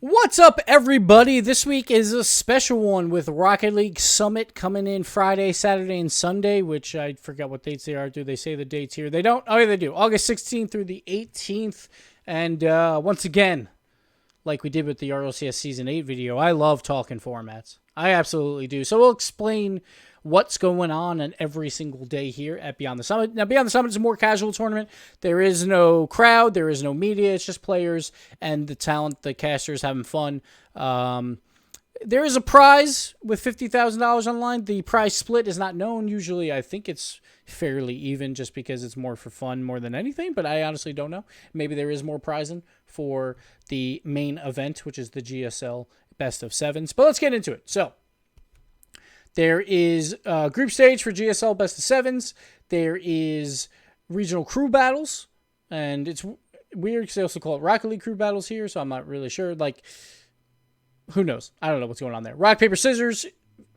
What's up, everybody? This week is a special one with Rocket League Summit coming in Friday, Saturday, and Sunday, which I forgot what dates they are. Do they say the dates here? They don't? Oh, yeah, they do. August 16th through the 18th. And once again, like we did with the RLCS Season 8 video, I love talking formats. I absolutely do. So we'll explain what's going on every single day here at Beyond the Summit. Now, Beyond the Summit is a more casual tournament. There is no crowd. There is no media. It's just players and the talent, the casters having fun. There is a prize with $50,000 online. The prize split is not known. Usually, I think it's fairly even just because it's more for fun more than anything, but I honestly don't know. Maybe there is more prizing for the main event, which is the GSL Best of Sevens. But let's get into it. So, there is a group stage for GSL Best of Sevens. There is regional crew battles, and it's weird because they also call it Rocket League crew battles here, so I'm not really sure. Like, who knows? I don't know what's going on there. Rock, paper, scissors,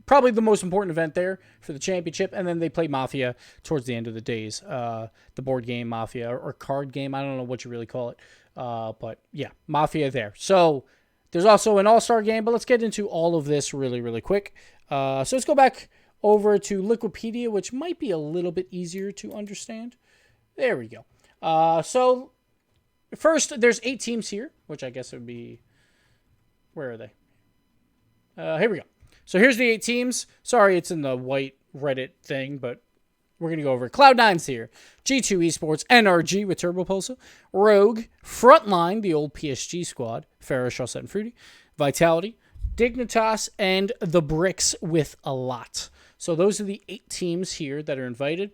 probably the most important event there for the championship, and then they play Mafia towards the end of the days. The board game Mafia or card game. I don't know what you really call it, but yeah, Mafia there. So there's also an AllStar game, but let's get into all of this really, really quick. So let's go back over to Liquipedia, which might be a little bit easier to understand. There we go. So first, there's 8 teams here, which I guess would be... Where are they? Here we go. So here's the 8 teams. Sorry, it's in the white Reddit thing, but we're going to go over it. Cloud9's here. G2 Esports, NRG with Turbo Pulsar, Rogue, Frontline, the old PSG squad, Farrah, Shawset, and Fruity, Vitality, Dignitas, and the Bricks with a lot. So those are the 8 teams here that are invited.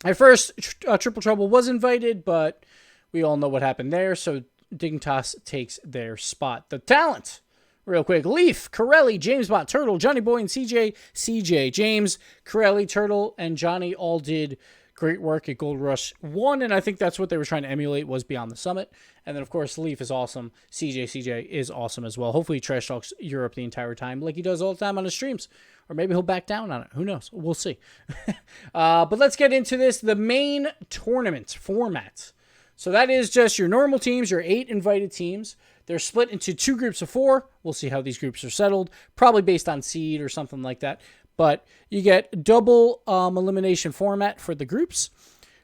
At first, Triple Trouble was invited, but we all know what happened there, so Dignitas takes their spot. The talent, real quick. Leaf, Corelli, JamesBot, Turtle, Johnny Boy, and CJ. James, Corelli, Turtle, and Johnny all did great work at Gold Rush 1, and I think that's what they were trying to emulate was Beyond the Summit. And then, of course, Leaf is awesome. CJ is awesome as well. Hopefully he trash talks Europe the entire time like he does all the time on his streams. Or maybe he'll back down on it. Who knows? We'll see. But let's get into this. The main tournament format. So that is just your normal teams, your 8 invited teams. They're split into 2 groups of 4. We'll see how these groups are settled. Probably based on seed or something like that. But you get double elimination format for the groups.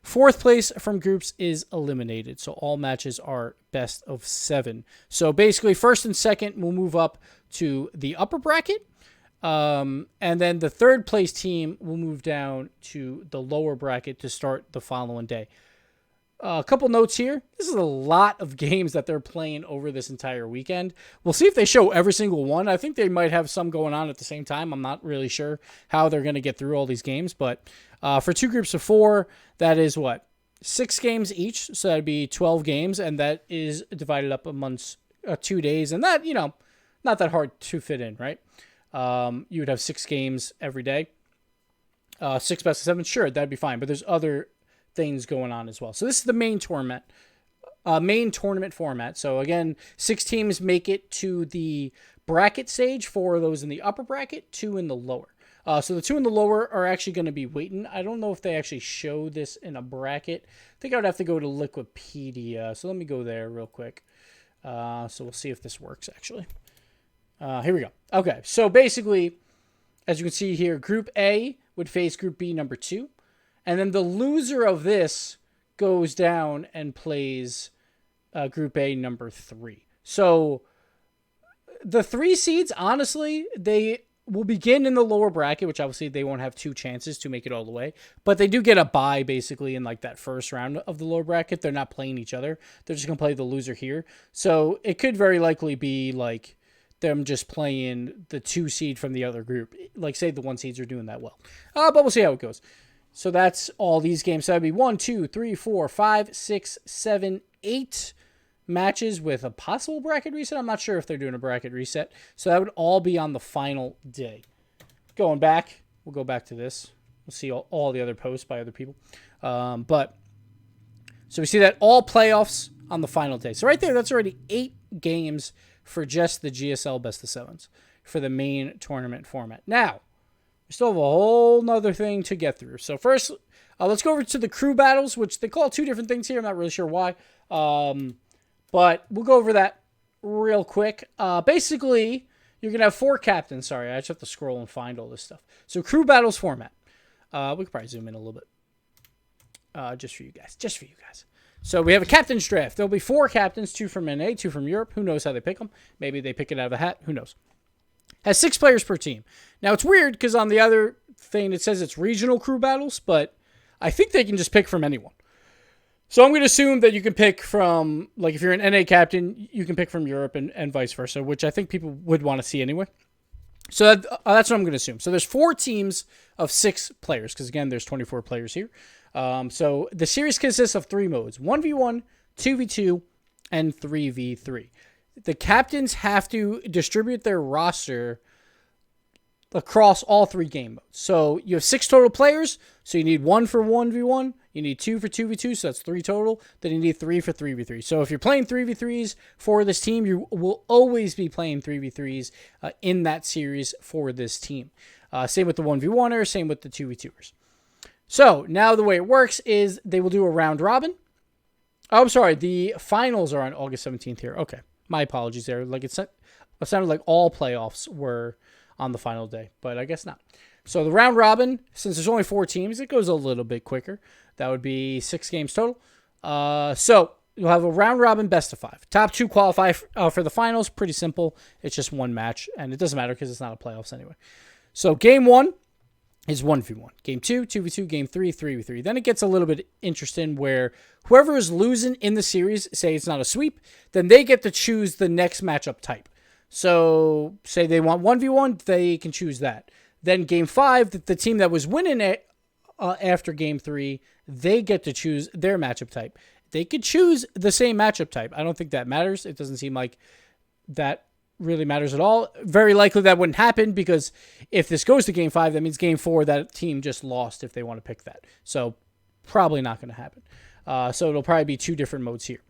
4th place from groups is eliminated. So all matches are best of 7. So basically 1st and 2nd will move up to the upper bracket. And then the 3rd place team will move down to the lower bracket to start the following day. A couple notes here. This is a lot of games that they're playing over this entire weekend. We'll see if they show every single one. I think they might have some going on at the same time. I'm not really sure how they're going to get through all these games. But for 2 groups of 4, that is what? 6 games each. So that'd be 12 games. And that is divided up amongst 2 days. And that, not that hard to fit in, right? You would have 6 games every day. 6 best of 7. Sure, that'd be fine. But there's other things going on as well. So this is the main tournament format. So again, 6 teams make it to the bracket stage. 4 of those in the upper bracket, 2 in the lower. So the 2 in the lower are actually going to be waiting. I don't know if they actually show this in a bracket. I think I would have to go to Liquipedia. So let me go there real quick. So we'll see if this works actually. Here we go. Okay, so basically, as you can see here, Group A would face Group B number 2. And then the loser of this goes down and plays Group A number 3. So the 3 seeds, honestly, they will begin in the lower bracket, which obviously they won't have 2 chances to make it all the way. But they do get a bye, basically, in like that first round of the lower bracket. They're not playing each other. They're just going to play the loser here. So it could very likely be like them just playing the 2 seed from the other group. Like, say the 1 seeds are doing that well. But we'll see how it goes. So that's all these games. So that'd be 1, 2, 3, 4, 5, 6, 7, 8 matches with a possible bracket reset. I'm not sure if they're doing a bracket reset. So that would all be on the final day. Going back, we'll go back to this. We'll see all the other posts by other people. So we see that all playoffs on the final day. So right there, that's already 8 games for just the GSL Best of Sevens for the main tournament format. Now, we still have a whole nother thing to get through. So first, let's go over to the crew battles, which they call 2 different things here. I'm not really sure why. But we'll go over that real quick. Basically, you're going to have 4 captains. Sorry, I just have to scroll and find all this stuff. So, crew battles format. We could probably zoom in a little bit. Just for you guys. So, we have a captain's draft. There'll be 4 captains, 2 from NA, 2 from Europe. Who knows how they pick them? Maybe they pick it out of a hat. Who knows? Has 6 players per team. Now, it's weird because on the other thing, it says it's regional crew battles, but I think they can just pick from anyone. So I'm going to assume that you can pick from, like if you're an NA captain, you can pick from Europe and vice versa, which I think people would want to see anyway. So that's what I'm going to assume. So there's 4 teams of 6 players, because again, there's 24 players here. So the series consists of 3 modes, 1v1, 2v2, and 3v3. The captains have to distribute their roster across all 3 game modes. So you have 6 total players, so you need 1 for 1v1, you need 2 for 2v2, so that's 3 total, then you need 3 for 3v3. So if you're playing 3v3s for this team, you will always be playing 3v3s in that series for this team. Same with the 1v1er, same with the 2v2ers. So now the way it works is they will do a round robin. Oh, I'm sorry, the finals are on August 17th here. Okay, my apologies there. Like it sounded like all playoffs were on the final day, but I guess not. So the round robin, since there's only 4 teams, it goes a little bit quicker. That would be 6 games total. So you'll have a round robin best of 5. Top 2 qualify for the finals. Pretty simple. It's just 1 match, and it doesn't matter because it's not a playoffs anyway. So game 1 is 1v1. Game 2, 2v2. Game 3, 3v3. Then it gets a little bit interesting where whoever is losing in the series, say it's not a sweep, then they get to choose the next matchup type. So, say they want 1v1, they can choose that. Then game 5, the team that was winning it after game 3, they get to choose their matchup type. They could choose the same matchup type. I don't think that matters. It doesn't seem like that really matters at all. Very likely that wouldn't happen because if this goes to game 5, that means game 4, that team just lost if they want to pick that. So, probably not going to happen. So, it'll probably be 2 different modes here.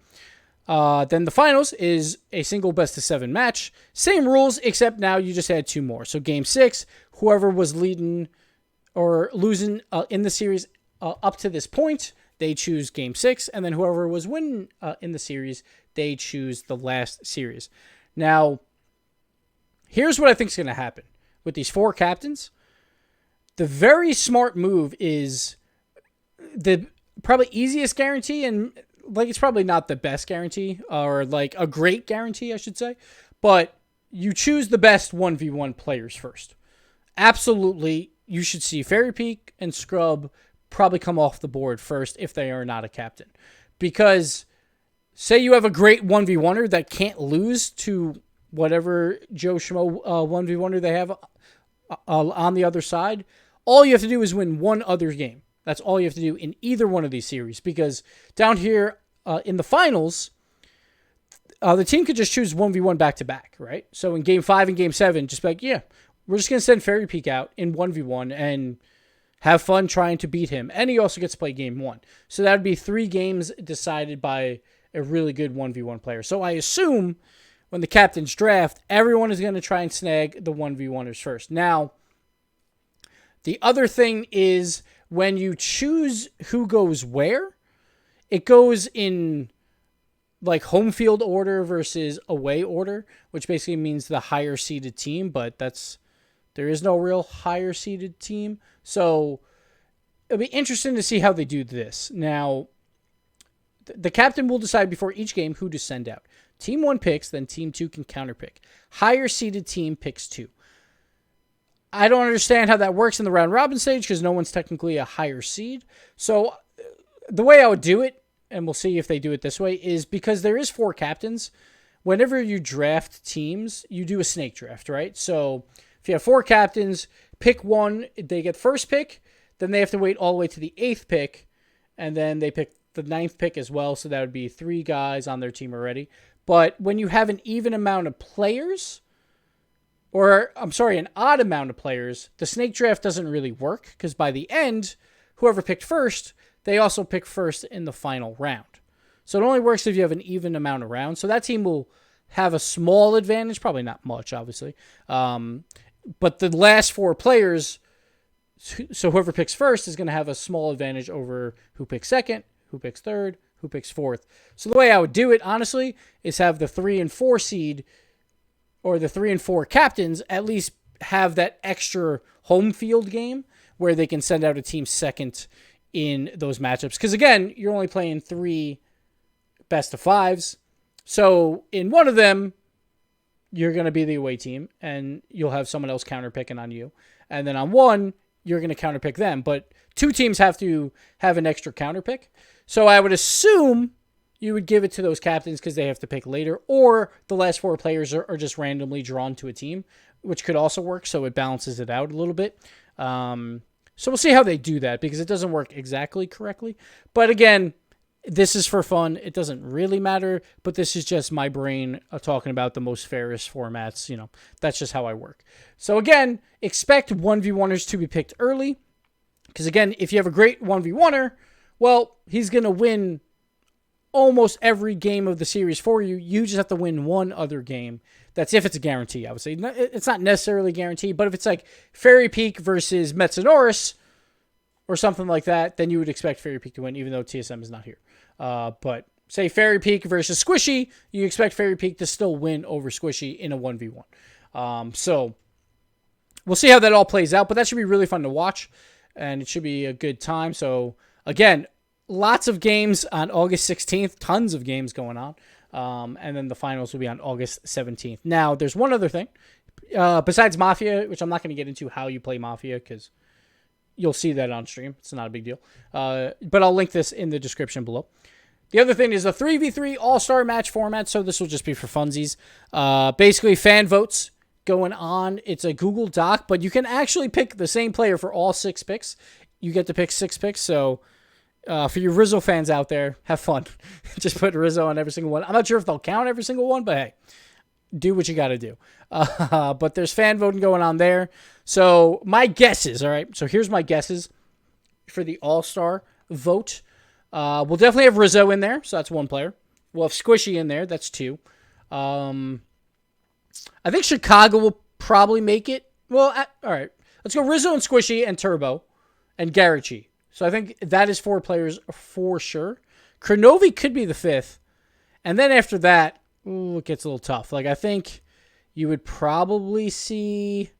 Then the finals is a single best of 7 match. Same rules, except now you just had 2 more. So game 6, whoever was leading or losing in the series up to this point, they choose game 6. And then whoever was winning in the series, they choose the last series. Now, here's what I think is going to happen with these 4 captains. The very smart move is the probably easiest guarantee, and like it's probably not the best guarantee or like a great guarantee, I should say, but you choose the best 1v1 players first. Absolutely, you should see Fairy Peak and Scrub probably come off the board first if they are not a captain. Because say you have a great 1v1er that can't lose to whatever Joe Schmo 1v1er they have on the other side, all you have to do is win one other game. That's all you have to do in either one of these series, because down here in the finals, the team could just choose 1v1 back-to-back, right? So in Game 5 and Game 7, just be like, yeah, we're just going to send Fairy Peak out in 1v1 and have fun trying to beat him. And he also gets to play Game 1. So that would be 3 games decided by a really good 1v1 player. So I assume when the captains draft, everyone is going to try and snag the 1v1ers first. Now, the other thing is when you choose who goes where, it goes in like home field order versus away order, which basically means the higher seeded team, but there is no real higher seeded team. So it'll be interesting to see how they do this. Now, the captain will decide before each game who to send out. Team 1 picks, then Team 2 can counterpick. Higher seeded team picks 2. I don't understand how that works in the round robin stage because no one's technically a higher seed. So the way I would do it, and we'll see if they do it this way, is because there is 4 captains. Whenever you draft teams, you do a snake draft, right? So if you have 4 captains, pick one, they get first pick, then they have to wait all the way to the 8th pick, and then they pick the 9th pick as well. So that would be 3 guys on their team already. But when you have an even amount of players, or I'm sorry, an odd amount of players, the snake draft doesn't really work because by the end, whoever picked first, they also pick first in the final round. So it only works if you have an even amount of rounds. So that team will have a small advantage, probably not much, obviously. But the last 4 players, so whoever picks first is going to have a small advantage over who picks second, who picks third, who picks 4th. So the way I would do it, honestly, is have the 3 and 4 seed or the 3 and 4 captains at least have that extra home field game where they can send out a team second in those matchups. Because again, you're only playing 3 best of 5s. So in one of them, you're going to be the away team and you'll have someone else counterpicking on you. And then on one, you're going to counterpick them. But 2 teams have to have an extra counterpick. So I would assume you would give it to those captains because they have to pick later, or the last 4 players are just randomly drawn to a team, which could also work. So it balances it out a little bit. So we'll see how they do that because it doesn't work exactly correctly. But again, this is for fun. It doesn't really matter, but this is just my brain talking about the most fairest formats. That's just how I work. So again, expect 1v1ers to be picked early because again, if you have a great 1v1er, well, he's going to win almost every game of the series for you. You just have to win one other game. That's if it's a guarantee, I would say. It's not necessarily guaranteed, but if it's like Fairy Peak versus Metanoris or something like that, then you would expect Fairy Peak to win, even though TSM is not here. But say Fairy Peak versus Squishy, you expect Fairy Peak to still win over Squishy in a 1v1. So we'll see how that all plays out, but that should be really fun to watch, and it should be a good time. So again, lots of games on August 16th, tons of games going on. And then the finals will be on August 17th. Now, there's one other thing. Besides Mafia, which I'm not going to get into how you play Mafia because you'll see that on stream. It's not a big deal. But I'll link this in the description below. The other thing is a 3v3 all-star match format, so this will just be for funsies. Basically, fan votes going on. It's a Google Doc, but you can actually pick the same player for all 6 picks. You get to pick 6 picks, so for you Rizzo fans out there, have fun. Just put Rizzo on every single one. I'm not sure if they'll count every single one, but hey, do what you got to do. But there's fan voting going on there. So my guesses, all right? So here's my guesses for the All-Star vote. We'll definitely have Rizzo in there, so that's 1 player. We'll have Squishy in there, that's 2. I think Chicago will probably make it. Well, all right. Let's go Rizzo and Squishy and Turbo and Garachi. So I think that is 4 players for sure. Kronovi could be the 5th. And then after that, it gets a little tough. Like, I think you would probably see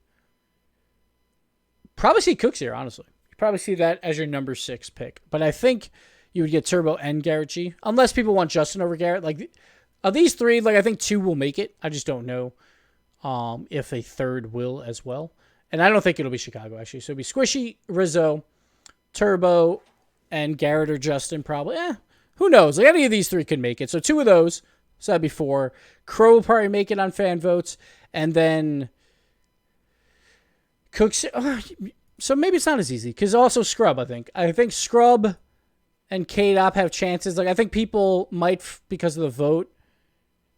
Cooks here, honestly. You'd probably see that as your number 6 pick. But I think you would get Turbo and Garachi. Unless people want Justin over Garrett. Like, of these 3, like, I think 2 will make it. I just don't know if a 3rd will as well. And I don't think it'll be Chicago, actually. So it'll be Squishy, Rizzo, Turbo, and Garrett or Justin probably. Who knows? Like, any of these 3 could make it. So 2 of those. So that'd be 4. Crow will probably make it on fan votes. And then Cooks. So maybe it's not as easy. Because also Scrub, I think. I think Scrub and K-Dop have chances. Like, I think people might, because of the vote,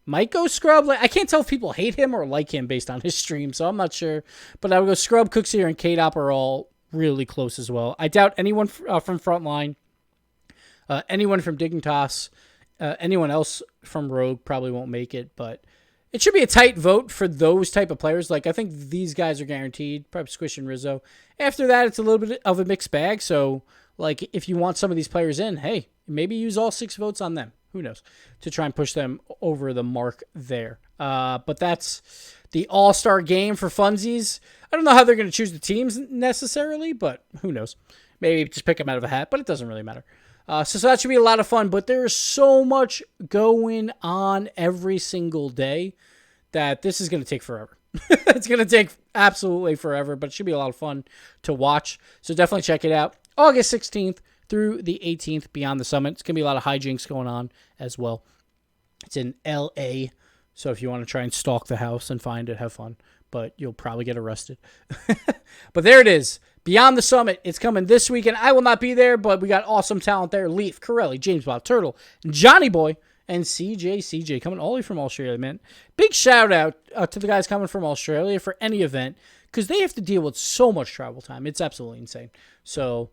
might go Scrub. Like, I can't tell if people hate him or like him based on his stream. So I'm not sure. But I would go Scrub, Cooks here, and K-Dop are all really close as well. I doubt anyone from Frontline, anyone from Dignitas, anyone else from Rogue probably won't make it, but it should be a tight vote for those type of players. Like, I think these guys are guaranteed, probably Squish and Rizzo. After that, it's a little bit of a mixed bag, so, like, if you want some of these players in, hey, maybe use all 6 votes on them. Who knows? To try and push them over the mark there. But that's the All-Star Game for funsies. I don't know how they're going to choose the teams necessarily, but who knows? Maybe just pick them out of a hat, but it doesn't really matter. So that should be a lot of fun, but there's so much going on every single day that this is going to take forever. It's going to take absolutely forever, but it should be a lot of fun to watch. So definitely check it out. August 16th through the 18th, Beyond the Summit. It's going to be a lot of hijinks going on as well. It's in L.A., so if you want to try and stalk the house and find it, have fun. But you'll probably get arrested. But there it is. Beyond the Summit. It's coming this weekend. I will not be there, but we got awesome talent there. Leaf, Corelli, James Bob, Turtle, Johnny Boy, and CJ coming all the way from Australia, man. Big shout out to the guys coming from Australia for any event because they have to deal with so much travel time. It's absolutely insane. So,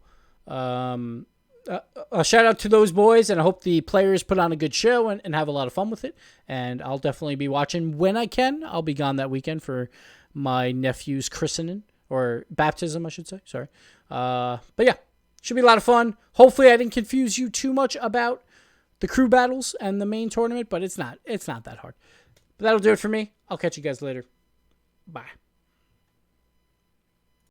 a shout out to those boys, and I hope the players put on a good show and have a lot of fun with it. And I'll definitely be watching when I can. I'll be gone that weekend for my nephew's christening, or baptism, I should say. Sorry. But yeah, should be a lot of fun. Hopefully I didn't confuse you too much about the crew battles and the main tournament, but it's not that hard. But that'll do it for me. I'll catch you guys later. Bye.